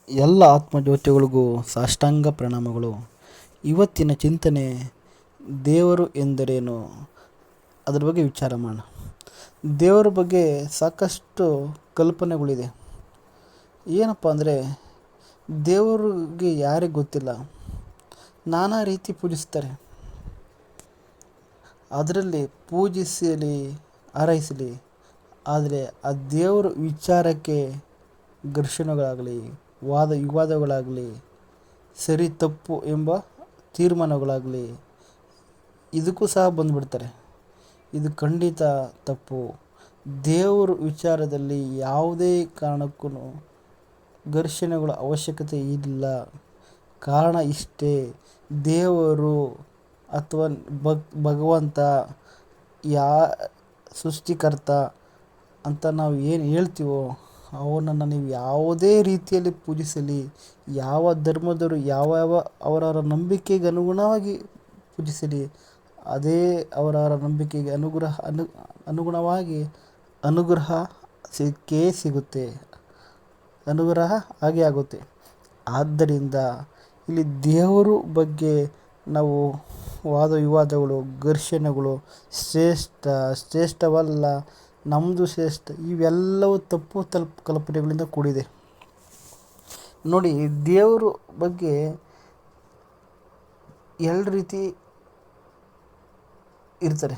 ಎಲ್ಲ ಆತ್ಮಜ್ಯೋತಿಗಳಿಗೂ ಸಾಷ್ಟಾಂಗ ಪ್ರಣಾಮಗಳು. ಇವತ್ತಿನ ಚಿಂತನೆ ದೇವರು ಎಂದರೇನು, ಅದ್ರ ಬಗ್ಗೆ ವಿಚಾರ ಮಾಡೋಣ. ದೇವರ ಬಗ್ಗೆ ಸಾಕಷ್ಟು ಕಲ್ಪನೆಗಳಿದೆ. ಏನಪ್ಪ ಅಂದರೆ, ದೇವರಿಗೆ ಯಾರಿಗೆ ಗೊತ್ತಿಲ್ಲ, ನಾನಾ ರೀತಿ ಪೂಜಿಸ್ತಾರೆ. ಅದರಲ್ಲಿ ಪೂಜಿಸಲಿ ಹಾರೈಸಲಿ, ಆದರೆ ಆ ದೇವರ ವಿಚಾರಕ್ಕೆ ಘರ್ಷಣೆಗಳಾಗಲಿ, ವಾದ ವಿವಾದಗಳಾಗಲಿ, ಸರಿ ತಪ್ಪು ಎಂಬ ತೀರ್ಮಾನಗಳಾಗಲಿ, ಇದಕ್ಕೂ ಸಹ ಬಂದುಬಿಡ್ತಾರೆ. ಇದು ಖಂಡಿತ ತಪ್ಪು. ದೇವರ ವಿಚಾರದಲ್ಲಿ ಯಾವುದೇ ಕಾರಣಕ್ಕೂ ಘರ್ಷಣೆಗಳ ಅವಶ್ಯಕತೆ ಇಲ್ಲ. ಕಾರಣ ಇಷ್ಟೇ, ದೇವರು ಅಥವಾ ಭಗವಂತ ಸೃಷ್ಟಿಕರ್ತ ಅಂತ ನಾವು ಏನು ಹೇಳ್ತೀವೋ ಅವನನ್ನು ನೀವು ಯಾವುದೇ ರೀತಿಯಲ್ಲಿ ಪೂಜಿಸಲಿ, ಯಾವ ಧರ್ಮದವರು ಅವರವರ ನಂಬಿಕೆಗೆ ಅನುಗುಣವಾಗಿ ಪೂಜಿಸಲಿ, ಅದೇ ಅವರವರ ನಂಬಿಕೆಗೆ ಅನುಗುಣವಾಗಿ ಅನುಗ್ರಹ ಸಿಕ್ಕೇ ಸಿಗುತ್ತೆ, ಅನುಗ್ರಹ ಹಾಗೆ ಆಗುತ್ತೆ. ಆದ್ದರಿಂದ ಇಲ್ಲಿ ದೇವರ ಬಗ್ಗೆ ನಾವು ವಾದ ವಿವಾದಗಳು, ಘರ್ಷಣೆಗಳು, ಶ್ರೇಷ್ಠವಲ್ಲ, ನಮ್ಮದು ಶ್ರೇಷ್ಠ, ಇವೆಲ್ಲವೂ ತಪ್ಪು ಕಲ್ಪನೆಗಳಿಂದ ಕೂಡಿದೆ. ನೋಡಿ, ದೇವರ ಬಗ್ಗೆ ಎರಡು ರೀತಿ ಇರ್ತಾರೆ.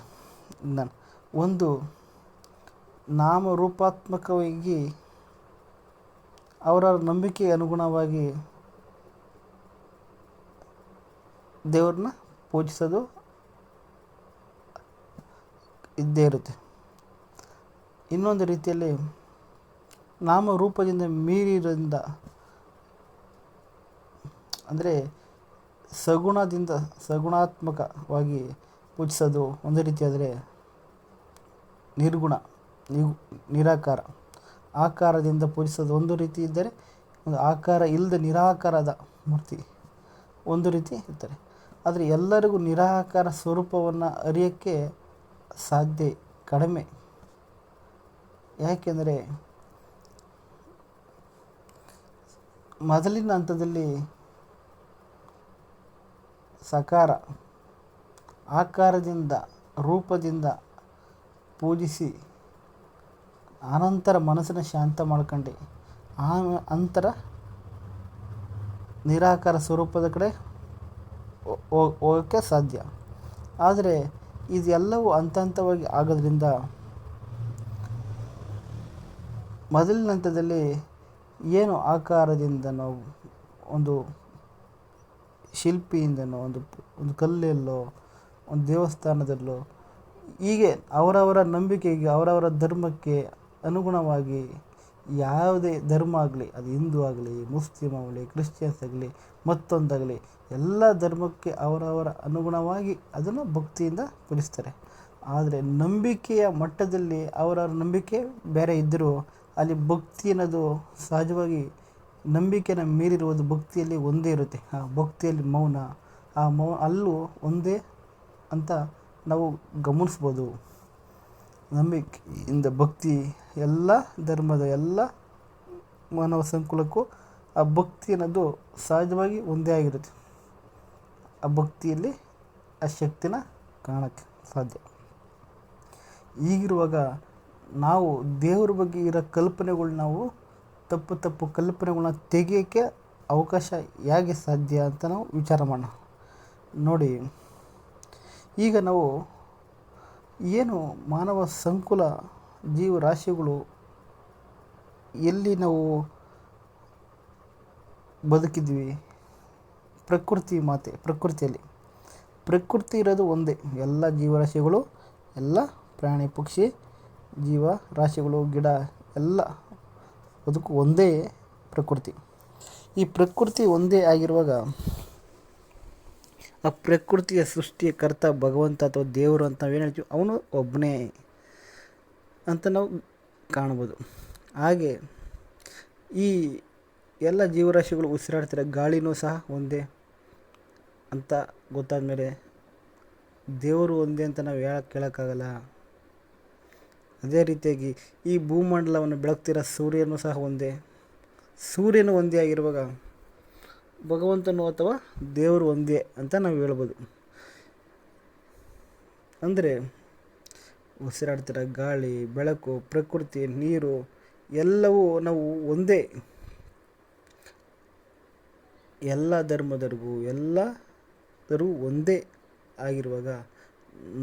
ಒಂದು ನಾಮರೂಪಾತ್ಮಕವಾಗಿ ಅವರ ನಂಬಿಕೆಗೆ ಅನುಗುಣವಾಗಿ ದೇವ್ರನ್ನ ಪೂಜಿಸೋದು ಇದ್ದೇ ಇರುತ್ತೆ. ಇನ್ನೊಂದು ರೀತಿಯಲ್ಲಿ ನಾಮರೂಪದಿಂದ ಮೀರಿರೋದ್ರಿಂದ, ಅಂದರೆ ಸಗುಣಾತ್ಮಕವಾಗಿ ಪೂಜಿಸೋದು ಒಂದು ರೀತಿ. ಆದರೆ ನಿರ್ಗುಣ, ನಿರಾಕಾರ, ಆಕಾರದಿಂದ ಪೂಜಿಸೋದು ಒಂದು ರೀತಿ ಇದ್ದರೆ, ಒಂದು ಆಕಾರ ಇಲ್ಲದೆ ನಿರಾಕಾರದ ಮೂರ್ತಿ ಒಂದು ರೀತಿ ಇರ್ತಾರೆ. ಆದರೆ ಎಲ್ಲರಿಗೂ ನಿರಾಕಾರ ಸ್ವರೂಪವನ್ನು ಅರಿಯೋಕ್ಕೆ ಸಾಧ್ಯ ಕಡಿಮೆ. ಯಾಕೆಂದರೆ ಮೊದಲಿನ ಹಂತದಲ್ಲಿ ಸಾಕಾರ, ಆಕಾರದಿಂದ, ರೂಪದಿಂದ ಪೂಜಿಸಿ ಆನಂತರ ಮನಸ್ಸನ್ನು ಶಾಂತ ಮಾಡ್ಕೊಂಡು ಅಂತರ ನಿರಾಕಾರ ಸ್ವರೂಪದ ಕಡೆ ಹೋಗೋಕ್ಕೆ ಸಾಧ್ಯ. ಆದರೆ ಇದೆಲ್ಲವೂ ಹಂತವಾಗಿ ಆಗೋದ್ರಿಂದ ಮೊದಲಿನ ಹಂತದಲ್ಲಿ ಏನು ಆಕಾರದಿಂದನೋ, ಒಂದು ಶಿಲ್ಪಿಯಿಂದನೋ, ಒಂದು ಕಲ್ಲಲ್ಲೋ, ಒಂದು ದೇವಸ್ಥಾನದಲ್ಲೋ, ಹೀಗೆ ಅವರವರ ನಂಬಿಕೆಗೆ, ಅವರವರ ಧರ್ಮಕ್ಕೆ ಅನುಗುಣವಾಗಿ ಯಾವುದೇ ಧರ್ಮ ಆಗಲಿ, ಅದು ಹಿಂದೂ ಆಗಲಿ, ಮುಸ್ಲಿಮ್ ಆಗಲಿ, ಕ್ರಿಶ್ಚಿಯನ್ಸ್ ಆಗಲಿ, ಮತ್ತೊಂದಾಗಲಿ, ಎಲ್ಲ ಧರ್ಮಕ್ಕೆ ಅವರವರ ಅನುಗುಣವಾಗಿ ಅದನ್ನು ಭಕ್ತಿಯಿಂದ ಪೂಜಿಸ್ತಾರೆ. ಆದರೆ ನಂಬಿಕೆಯ ಮಟ್ಟದಲ್ಲಿ ಅವರವರ ನಂಬಿಕೆ ಬೇರೆ ಇದ್ದರೂ ಅಲ್ಲಿ ಭಕ್ತಿ ಅನ್ನೋದು ಸಹಜವಾಗಿ ನಂಬಿಕೆನ ಮೀರಿರುವುದು ಭಕ್ತಿಯಲ್ಲಿ ಒಂದೇ ಇರುತ್ತೆ. ಆ ಭಕ್ತಿಯಲ್ಲಿ ಮೌನ, ಅಲ್ಲೂ ಒಂದೇ ಅಂತ ನಾವು ಗಮನಿಸ್ಬೋದು. ನಂಬಿಕೆಯಿಂದ ಭಕ್ತಿ ಎಲ್ಲ ಧರ್ಮದ ಎಲ್ಲ ಮಾನವ ಸಂಕುಲಕ್ಕೂ ಆ ಭಕ್ತಿ ಅನ್ನೋದು ಸಹಜವಾಗಿ ಒಂದೇ ಆಗಿರುತ್ತೆ. ಆ ಭಕ್ತಿಯಲ್ಲಿ ಆ ಶಕ್ತಿನ ಕಾಣೋಕ್ಕೆ ಸಾಧ್ಯ. ಹೀಗಿರುವಾಗ ನಾವು ದೇವರ ಬಗ್ಗೆ ಇರೋ ಕಲ್ಪನೆಗಳು, ನಾವು ತಪ್ಪು ಕಲ್ಪನೆಗಳನ್ನ ತೆಗೆಯೋಕ್ಕೆ ಅವಕಾಶ ಹೇಗೆ ಸಾಧ್ಯ ಅಂತ ನಾವು ವಿಚಾರ ಮಾಡೋಣ. ನೋಡಿ, ಈಗ ನಾವು ಏನು ಮಾನವ ಸಂಕುಲ ಜೀವರಾಶಿಗಳು ಎಲ್ಲಿ ನಾವು ಬದುಕಿದ್ವಿ, ಪ್ರಕೃತಿಯಲ್ಲಿ ಪ್ರಕೃತಿ ಇರೋದು ಒಂದೇ. ಎಲ್ಲ ಜೀವರಾಶಿಗಳು, ಎಲ್ಲ ಪ್ರಾಣಿ ಪಕ್ಷಿ ಜೀವರಾಶಿಗಳು, ಗಿಡ, ಎಲ್ಲ ಬದುಕು ಒಂದೇ ಪ್ರಕೃತಿ. ಈ ಪ್ರಕೃತಿ ಒಂದೇ ಆಗಿರುವಾಗ ಆ ಪ್ರಕೃತಿಯ ಸೃಷ್ಟಿಯ ಕರ್ತ ಭಗವಂತ ಅಥವಾ ದೇವರು ಅಂತ ನಾವೇನು ಹೇಳ್ತೀವಿ, ಅವನು ಒಬ್ಬನೇ ಅಂತ ನಾವು ಕಾಣ್ಬೋದು. ಹಾಗೆ ಈ ಎಲ್ಲ ಜೀವರಾಶಿಗಳು ಉಸಿರಾಡ್ತಿರೋ ಗಾಳಿನೂ ಸಹ ಒಂದೇ ಅಂತ ಗೊತ್ತಾದ ಮೇಲೆ ದೇವರು ಒಂದೇ ಅಂತ ನಾವು ಕೇಳೋಕ್ಕಾಗಲ್ಲ. ಅದೇ ರೀತಿಯಾಗಿ ಈ ಭೂಮಂಡಲವನ್ನು ಬೆಳಗ್ತಿರೋ ಸೂರ್ಯನೂ ಸಹ ಒಂದೇ, ಸೂರ್ಯನು ಒಂದೇ ಆಗಿರುವಾಗ ಭಗವಂತನು ಅಥವಾ ದೇವರು ಒಂದೇ ಅಂತ ನಾವು ಹೇಳ್ಬೋದು. ಅಂದರೆ ಉಸಿರಾಡ್ತಿರೋ ಗಾಳಿ, ಬೆಳಕು, ಪ್ರಕೃತಿ, ನೀರು ಎಲ್ಲವೂ ನಾವು ಒಂದೇ. ಎಲ್ಲ ಧರ್ಮದವ್ರಿಗೂ ಎಲ್ಲರೂ ಒಂದೇ ಆಗಿರುವಾಗ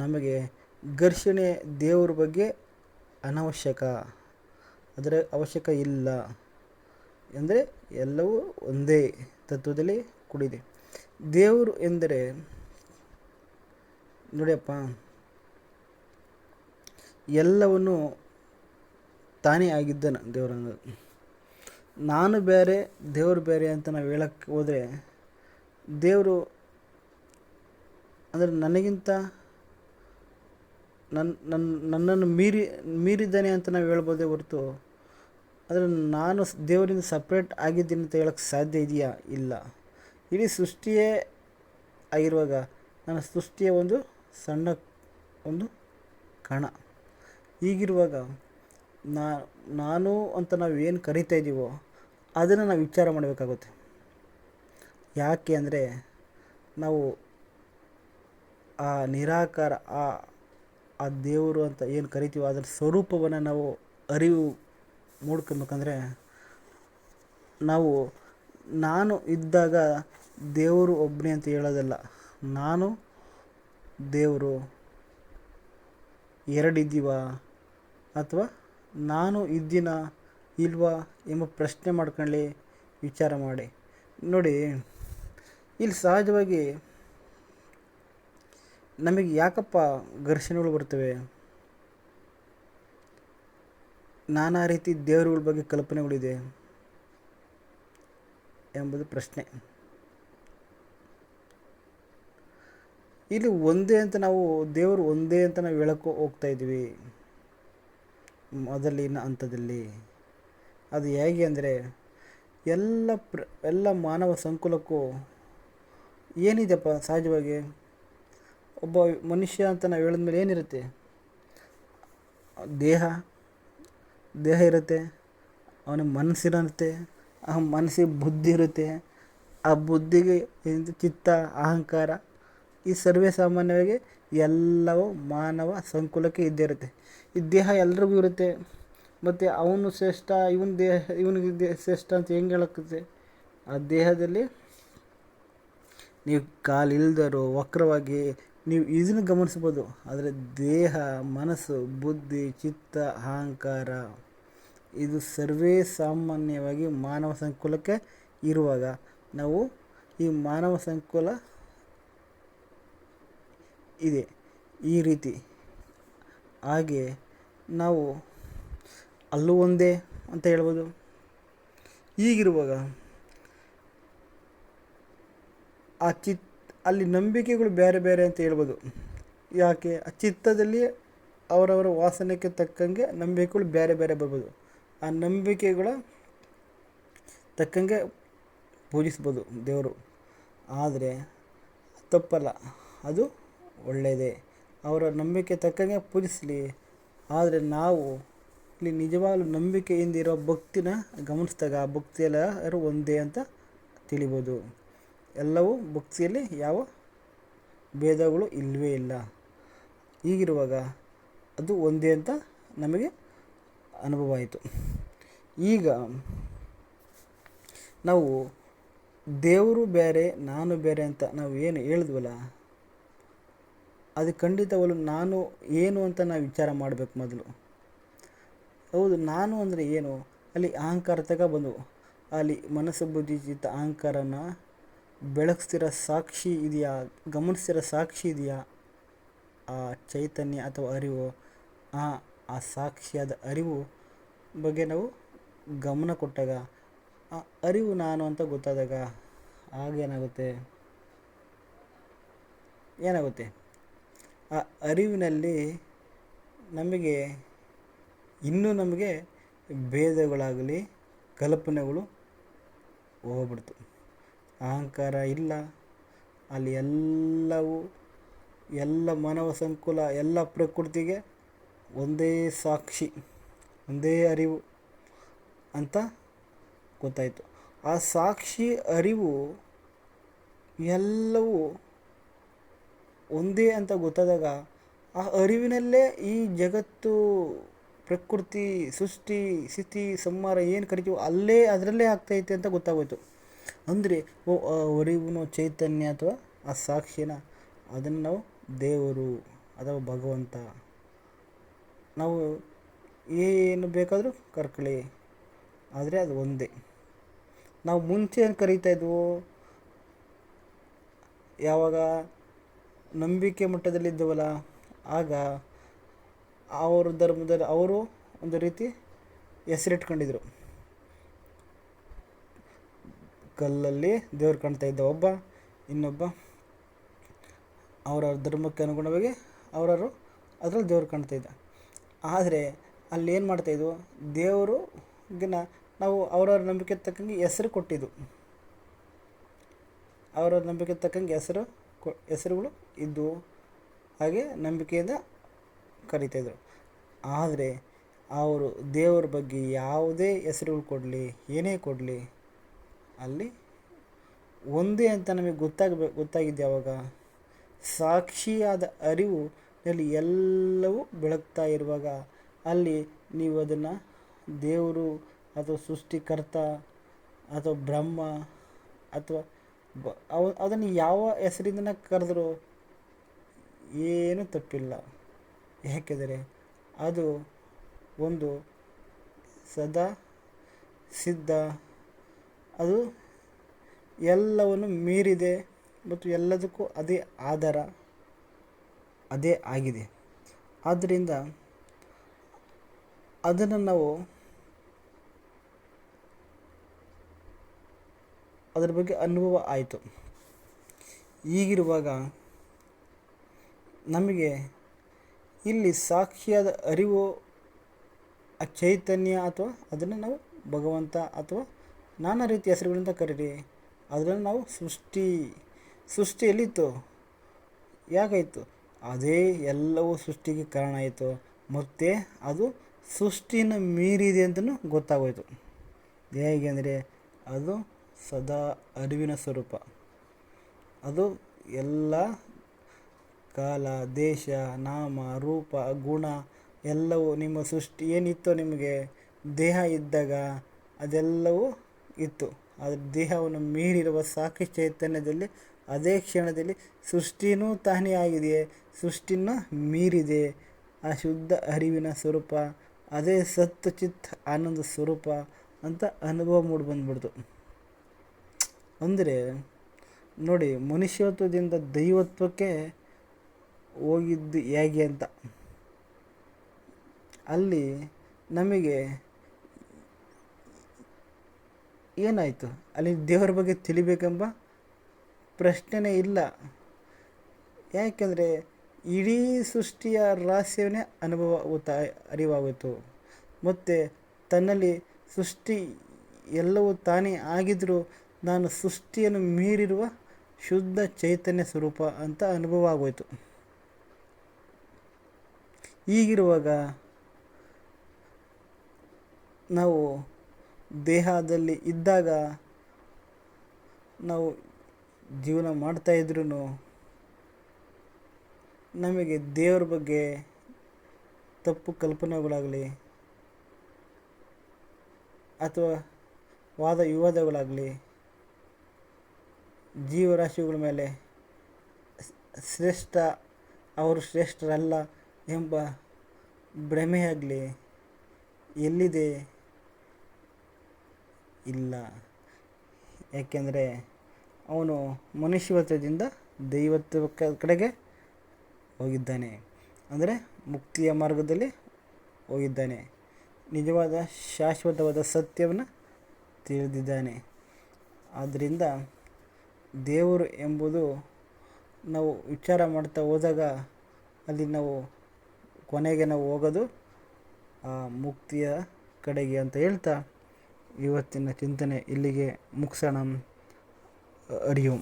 ನಮಗೆ ಘರ್ಷಣೆ ದೇವ್ರ ಬಗ್ಗೆ ಅನವಶ್ಯಕ, ಅದರ ಅವಶ್ಯಕ ಇಲ್ಲ. ಅಂದರೆ ಎಲ್ಲವೂ ಒಂದೇ ತತ್ವದಲ್ಲಿ ಕೂಡಿದೆ. ದೇವರು ಎಂದರೆ ನೋಡಿಯಪ್ಪ, ಎಲ್ಲವನ್ನು ತಾನೇ ಆಗಿದ್ದಾನೆ ದೇವರನ್ನು. ನಾನು ಬೇರೆ ದೇವರು ಬೇರೆ ಅಂತ ನಾವು ಹೇಳಕ್ಕೆ ಹೋದರೆ, ದೇವರು ಅಂದರೆ ನನಗಿಂತ ನನ್ನನ್ನು ಮೀರಿದ್ದಾನೆ ಅಂತ ನಾವು ಹೇಳ್ಬೋದೇ ಹೊರತು, ಆದರೆ ನಾನು ದೇವರಿಂದ ಸಪ್ರೇಟ್ ಆಗಿದ್ದೀನಿ ಅಂತ ಹೇಳೋಕ್ಕೆ ಸಾಧ್ಯ ಇದೆಯಾ? ಇಲ್ಲ. ಇಡೀ ಸೃಷ್ಟಿಯೇ ಆಗಿರುವಾಗ ನನ್ನ ಸೃಷ್ಟಿಯ ಒಂದು ಸಣ್ಣ ಒಂದು ಕಣ. ಹೀಗಿರುವಾಗ ನಾನು ಅಂತ ನಾವು ಏನು ಕರಿತಾ ಇದ್ದೀವೋ ಅದನ್ನು ನಾವು ವಿಚಾರ ಮಾಡಬೇಕಾಗುತ್ತೆ. ಯಾಕೆ ಅಂದರೆ ನಾವು ಆ ನಿರಾಕಾರ ಆ ದೇವರು ಅಂತ ಏನು ಕರಿತೀವೋ ಅದರ ಸ್ವರೂಪವನ್ನು ನಾವು ಅರಿವು ಮೂಡ್ಕೊಬೇಕಂದ್ರೆ, ನಾನು ಇದ್ದಾಗ ದೇವರು ಒಬ್ಬನೇ ಅಂತ ಹೇಳೋದಲ್ಲ. ನಾನು ದೇವರು ಎರಡಿದ್ದೀವ ಅಥವಾ ನಾನು ಇದ್ದೀನ ಇಲ್ವಾ ಎಂಬ ಪ್ರಶ್ನೆ ಮಾಡ್ಕೊಳ್ಳಿ, ವಿಚಾರ ಮಾಡಿ ನೋಡಿ. ಇಲ್ಲಿ ಸಹಜವಾಗಿ ನಮಗೆ ಯಾಕಪ್ಪ ಘರ್ಷಣೆಗಳು ಬರ್ತವೆ? ನಾನಾ ರೀತಿ ದೇವರುಗಳ ಬಗ್ಗೆ ಕಲ್ಪನೆಗಳಿದೆ ಎಂಬುದು ಪ್ರಶ್ನೆ. ಇಲ್ಲಿ ಒಂದೇ ಅಂತ ನಾವು ದೇವರು ಒಂದೇ ಅಂತ ನಾವು ಹೇಳಕ್ಕೆ ಹೋಗ್ತಾ ಇದ್ವಿ ಮೊದಲಿನ ಹಂತದಲ್ಲಿ. ಅದು ಹೇಗೆ ಅಂದರೆ, ಎಲ್ಲ ಮಾನವ ಸಂಕುಲಕ್ಕೂ ಏನಿದೆಪ್ಪ ಸಹಜವಾಗಿ, ಒಬ್ಬ ಮನುಷ್ಯ ಅಂತ ನಾವು ಹೇಳಿದ್ಮೇಲೆ ಏನಿರುತ್ತೆ? ದೇಹ ಇರುತ್ತೆ, ಅವನಿಗೆ ಮನಸ್ಸಿರುತ್ತೆ, ಆ ಮನಸ್ಸಿಗೆ ಬುದ್ಧಿ ಇರುತ್ತೆ, ಆ ಬುದ್ಧಿಗೆ ಚಿತ್ತ, ಅಹಂಕಾರ, ಈ ಸರ್ವೇ ಸಾಮಾನ್ಯವಾಗಿ ಎಲ್ಲವೂ ಮಾನವ ಸಂಕುಲಕ್ಕೆ ಇದ್ದೇ ಇರುತ್ತೆ. ಈ ದೇಹ ಎಲ್ರಿಗೂ ಇರುತ್ತೆ. ಮತ್ತು ಅವನು ಶ್ರೇಷ್ಠ, ಇವನಿಗೆ ಶ್ರೇಷ್ಠ ಅಂತ ಹೆಂಗೆ ಹೇಳೋಕ್ಕತ್ತೆ? ಆ ದೇಹದಲ್ಲಿ ನೀವು ಕಾಲಿಲ್ದರು ವಕ್ರವಾಗಿ ನೀವು ಇದನ್ನು ಗಮನಿಸ್ಬೋದು. ಆದರೆ ದೇಹ, ಮನಸ್ಸು, ಬುದ್ಧಿ, ಚಿತ್ತ, ಅಹಂಕಾರ ಇದು ಸರ್ವೇ ಸಾಮಾನ್ಯವಾಗಿ ಮಾನವ ಸಂಕುಲಕ್ಕೆ ಇರುವಾಗ ನಾವು ಈ ಮಾನವ ಸಂಕುಲ ಇದೆ ಈ ರೀತಿ. ಹಾಗೆ ನಾವು ಅಲ್ಲೂ ಒಂದೇ ಅಂತ ಹೇಳ್ಬೋದು. ಹೀಗಿರುವಾಗ ಅಲ್ಲಿ ನಂಬಿಕೆಗಳು ಬೇರೆ ಬೇರೆ ಅಂತ ಹೇಳ್ಬೋದು. ಯಾಕೆ? ಆ ಚಿತ್ತದಲ್ಲಿ ಅವರವರ ವಾಸನೆಗೆ ತಕ್ಕಂಗೆ ನಂಬಿಕೆಗಳು ಬೇರೆ ಬೇರೆ ಬರ್ಬೋದು. ಆ ನಂಬಿಕೆಗಳ ತಕ್ಕಂಗೆ ಪೂಜಿಸ್ಬೋದು ದೇವರು. ಆದರೆ ತಪ್ಪಲ್ಲ, ಅದು ಒಳ್ಳೆಯದೇ. ಅವರ ನಂಬಿಕೆ ತಕ್ಕಂಗೆ ಪೂಜಿಸಲಿ. ಆದರೆ ನಾವು ಇಲ್ಲಿ ನಿಜವಾಗ್ಲೂ ನಂಬಿಕೆಯಿಂದ ಇರೋ ಭಕ್ತಿನ ಗಮನಿಸಿದಾಗ ಆ ಭಕ್ತಿಯೆಲ್ಲರೂ ಒಂದೇ ಅಂತ ತಿಳಿಬೋದು. ಎಲ್ಲವೂ ಭಕ್ತಿಯಲ್ಲಿ ಯಾವ ಭೇದಗಳು ಇಲ್ಲವೇ ಇಲ್ಲ. ಹೀಗಿರುವಾಗ ಅದು ಒಂದೇ ಅಂತ ನಮಗೆ ಅನುಭವ ಆಯಿತು. ಈಗ ನಾವು ದೇವರು ಬೇರೆ ನಾನು ಬೇರೆ ಅಂತ ನಾವು ಏನು ಹೇಳಿದ್ವಲ್ಲ, ಅದು ಖಂಡಿತವಲ್ಲೂ ನಾನು ಏನು ಅಂತ ನಾವು ವಿಚಾರ ಮಾಡಬೇಕು ಮೊದಲು. ಹೌದು, ನಾನು ಅಂದರೆ ಏನು? ಅಲ್ಲಿ ಅಹಂಕಾರ ಬಂದವು. ಅಲ್ಲಿ ಮನಸ್ಸು, ಬುದ್ಧಿ, ಚಿತ್ತ, ಅಹಂಕಾರನ ಬೆಳಗ್ಸ್ತಿರೋ ಸಾಕ್ಷಿ ಇದೆಯಾ? ಗಮನಿಸ್ತಿರೋ ಸಾಕ್ಷಿ ಇದೆಯಾ? ಆ ಚೈತನ್ಯ ಅಥವಾ ಅರಿವು, ಆ ಸಾಕ್ಷಿಯಾದ ಅರಿವು ಬಗ್ಗೆ ನಾವು ಗಮನ ಕೊಟ್ಟಾಗ, ಆ ಅರಿವು ನಾನು ಅಂತ ಗೊತ್ತಾದಾಗ ಆಗೇನಾಗುತ್ತೆ? ಆ ಅರಿವಿನಲ್ಲಿ ನಮಗೆ ಭೇದಗಳಾಗಲಿ ಕಲ್ಪನೆಗಳು ಹೋಗ್ಬಿಡ್ತು. ಅಹಂಕಾರ ಇಲ್ಲ. ಅಲ್ಲಿ ಎಲ್ಲವೂ, ಎಲ್ಲ ಮಾನವ ಸಂಕುಲ, ಎಲ್ಲ ಪ್ರಕೃತಿಗೆ ಒಂದೇ ಸಾಕ್ಷಿ, ಒಂದೇ ಅರಿವು ಅಂತ ಗೊತ್ತಾಯಿತು. ಆ ಸಾಕ್ಷಿ ಅರಿವು ಎಲ್ಲವೂ ಒಂದೇ ಅಂತ ಗೊತ್ತಾದಾಗ ಆ ಅರಿವಿನಲ್ಲೇ ಈ ಜಗತ್ತು, ಪ್ರಕೃತಿ, ಸೃಷ್ಟಿ, ಸ್ಥಿತಿ, ಸಂಹಾರ ಏನು ಕರಿತೀವೋ ಅಲ್ಲೇ ಅದರಲ್ಲೇ ಆಗ್ತೈತೆ ಅಂತ ಗೊತ್ತಾಗೋಯ್ತು. ಅಂದರೆ ಆ ಅರಿವಿನ ಚೈತನ್ಯ ಅಥವಾ ಆ ಸಾಕ್ಷಿನ ಅದನ್ನು ನಾವು ದೇವರು ಅಥವಾ ಭಗವಂತ, ನಾವು ಏನು ಬೇಕಾದರೂ ಕರ್ಕೊಳ್ಳಿ, ಆದರೆ ಅದು ಒಂದೇ. ನಾವು ಮುಂಚೆ ಏನು ಕರೀತಾ ಇದ್ವು, ಯಾವಾಗ ನಂಬಿಕೆ ಮಟ್ಟದಲ್ಲಿದ್ದವಲ್ಲ, ಆಗ ಅವ್ರ ಧರ್ಮದಲ್ಲಿ ಅವರು ಒಂದು ರೀತಿ ಹೆಸರಿಟ್ಕೊಂಡಿದ್ರು. ಕಲ್ಲಲ್ಲಿ ದೇವ್ರು ಕಾಣ್ತಾ ಇದ್ದ ಒಬ್ಬ, ಇನ್ನೊಬ್ಬ ಅವರವ್ರ ಧರ್ಮಕ್ಕೆ ಅನುಗುಣವಾಗಿ ಅವರವರು ಅದರಲ್ಲಿ ದೇವ್ರು ಕಾಣ್ತಾ ಇದ್ದ. ಆದರೆ ಅಲ್ಲಿ ಏನು ಮಾಡ್ತಾಯಿದ್ವು, ದೇವರುಗಿನ ನಾವು ಅವ್ರವ್ರ ನಂಬಿಕೆ ತಕ್ಕಂಗೆ ಹೆಸರು ಕೊಟ್ಟಿದ್ದು, ಅವರವ್ರ ನಂಬಿಕೆ ತಕ್ಕಂಗೆ ಹೆಸರುಗಳು ಇದ್ದವು, ಹಾಗೆ ನಂಬಿಕೆಯಿಂದ ಕರೀತಾಯಿದ್ರು. ಆದರೆ ಅವರು ದೇವರ ಬಗ್ಗೆ ಯಾವುದೇ ಹೆಸರುಗಳು ಕೊಡಲಿ, ಏನೇ ಕೊಡಲಿ, ಅಲ್ಲಿ ಒಂದೇ ಅಂತ ನಮಗೆ ಗೊತ್ತಾಗಿದ್ದು ಯಾವಾಗ, ಸಾಕ್ಷಿಯಾದ ಅರಿವು ನಲ್ಲಿ ಎಲ್ಲವೂ ಬೆಳಗ್ತಾ ಇರುವಾಗ, ಅಲ್ಲಿ ನೀವು ಅದನ್ನು ದೇವರು ಅಥವಾ ಸೃಷ್ಟಿಕರ್ತ ಅಥವಾ ಬ್ರಹ್ಮ ಅಥವಾ ಅದನ್ನು ಯಾವ ಹೆಸರಿಂದ ಕರೆದ್ರೂ ಏನೂ ತಪ್ಪಿಲ್ಲ. ಯಾಕೆಂದರೆ ಅದು ಒಂದು ಸದಾ ಸಿದ್ಧ, ಅದು ಎಲ್ಲವನ್ನು ಮೀರಿದೆ ಮತ್ತು ಎಲ್ಲದಕ್ಕೂ ಅದೇ ಆಧಾರ, ಅದೇ ಆಗಿದೆ. ಆದ್ದರಿಂದ ಅದನ್ನು ನಾವು ಅದರ ಬಗ್ಗೆ ಅನುಭವ ಆಯಿತು. ಹೀಗಿರುವಾಗ ನಮಗೆ ಇಲ್ಲಿ ಸಾಕ್ಷಿಯಾದ ಅರಿವು, ಆ ಚೈತನ್ಯ ಅಥವಾ ಅದನ್ನು ನಾವು ಭಗವಂತ ಅಥವಾ ನಾನಾ ರೀತಿಯ ಹೆಸರುಗಳಿಂದ ಕರೀರಿ, ಅದನ್ನು ನಾವು ಸೃಷ್ಟಿಯಲ್ಲಿತ್ತು, ಯಾಕಾಯಿತು, ಅದೇ ಎಲ್ಲವೂ ಸೃಷ್ಟಿಗೆ ಕಾರಣ ಆಯಿತು. ಮತ್ತು ಅದು ಸೃಷ್ಟಿಯನ್ನು ಮೀರಿದೆ ಅಂತಲೂ ಗೊತ್ತಾಗೋಯಿತು. ಹೇಗೆ ಅಂದರೆ ಅದು ಸದಾ ಅರಿವಿನ ಸ್ವರೂಪ, ಅದು ಎಲ್ಲ ಕಾಲ, ದೇಶ, ನಾಮ, ರೂಪ, ಗುಣ ಎಲ್ಲವೂ ನಿಮ್ಮ ಸೃಷ್ಟಿ ಏನಿತ್ತೋ, ನಿಮಗೆ ದೇಹ ಇದ್ದಾಗ ಅದೆಲ್ಲವೂ ಇತ್ತು. ಆದರೆ ದೇಹವನ್ನು ಮೀರಿರುವ ಸಾಕ್ಷಿ ಚೈತನ್ಯದಲ್ಲಿ ಅದೇ ಕ್ಷಣದಲ್ಲಿ ಸೃಷ್ಟಿನೂ ತಾನೇ ಆಗಿದೆ, ಸೃಷ್ಟಿನ ಮೀರಿದೆ. ಆ ಶುದ್ಧ ಅರಿವಿನ ಸ್ವರೂಪ ಅದೇ ಸತ್ ಚಿತ್ ಆನಂದ ಸ್ವರೂಪ ಅಂತ ಅನುಭವ ಮೂಡಿ ಬಂದ್ಬಿಡ್ತು. ಅಂದರೆ ನೋಡಿ, ಮನುಷ್ಯತ್ವದಿಂದ ದೈವತ್ವಕ್ಕೆ ಹೋಗಿದ್ದು ಹೇಗೆ ಅಂತ. ಅಲ್ಲಿ ನಮಗೆ ಏನಾಯಿತು, ಅಲ್ಲಿ ದೇವರ ಬಗ್ಗೆ ತಿಳಿಬೇಕೆಂಬ ಪ್ರಶ್ನೆನೇ ಇಲ್ಲ. ಯಾಕೆಂದರೆ ಇಡೀ ಸೃಷ್ಟಿಯ ರಹಸ್ಯವನ್ನೇ ಅರಿವಾಗೋಯಿತು. ಮತ್ತು ತನ್ನಲ್ಲಿ ಸೃಷ್ಟಿ ಎಲ್ಲವೂ ತಾನೇ ಆಗಿದ್ದರೂ ನಾನು ಸೃಷ್ಟಿಯನ್ನು ಮೀರಿರುವ ಶುದ್ಧ ಚೈತನ್ಯ ಸ್ವರೂಪ ಅಂತ ಅನುಭವ ಆಗೋಯಿತು. ಹೀಗಿರುವಾಗ ನಾವು ದೇಹದಲ್ಲಿ ಇದ್ದಾಗ ನಾವು ಜೀವನ ಮಾಡ್ತಾಯಿದ್ರೂ ನಮಗೆ ದೇವರ ಬಗ್ಗೆ ತಪ್ಪು ಕಲ್ಪನೆಗಳಾಗಲಿ ಅಥವಾ ವಾದ ವಿವಾದಗಳಾಗಲಿ, ಜೀವರಾಶಿಗಳ ಮೇಲೆ ಅವರು ಶ್ರೇಷ್ಠರಲ್ಲ ಎಂಬ ಭ್ರಮೆಯಾಗಲಿ ಎಲ್ಲಿದೆ? ಇಲ್ಲ. ಯಾಕೆಂದರೆ ಅವನು ಮನುಷ್ಯತ್ವದಿಂದ ದೈವತ್ವ ಕಡೆಗೆ ಹೋಗಿದ್ದಾನೆ, ಅಂದರೆ ಮುಕ್ತಿಯ ಮಾರ್ಗದಲ್ಲಿ ಹೋಗಿದ್ದಾನೆ, ನಿಜವಾದ ಶಾಶ್ವತವಾದ ಸತ್ಯವನ್ನು ತಿಳಿದಿದ್ದಾನೆ. ಆದ್ದರಿಂದ ದೇವರು ಎಂಬುದು ನಾವು ವಿಚಾರ ಮಾಡ್ತಾ ಹೋದಾಗ ಅಲ್ಲಿ ನಾವು ಕೊನೆಗೆ ನಾವು ಹೋಗೋದು ಆ ಮುಕ್ತಿಯ ಕಡೆಗೆ ಅಂತ ಹೇಳ್ತಾ ಇವತ್ತಿನ ಚಿಂತನೆ ಇಲ್ಲಿಗೆ ಮುಗಿಸೋಣ. ಹರಿ ಓಂ.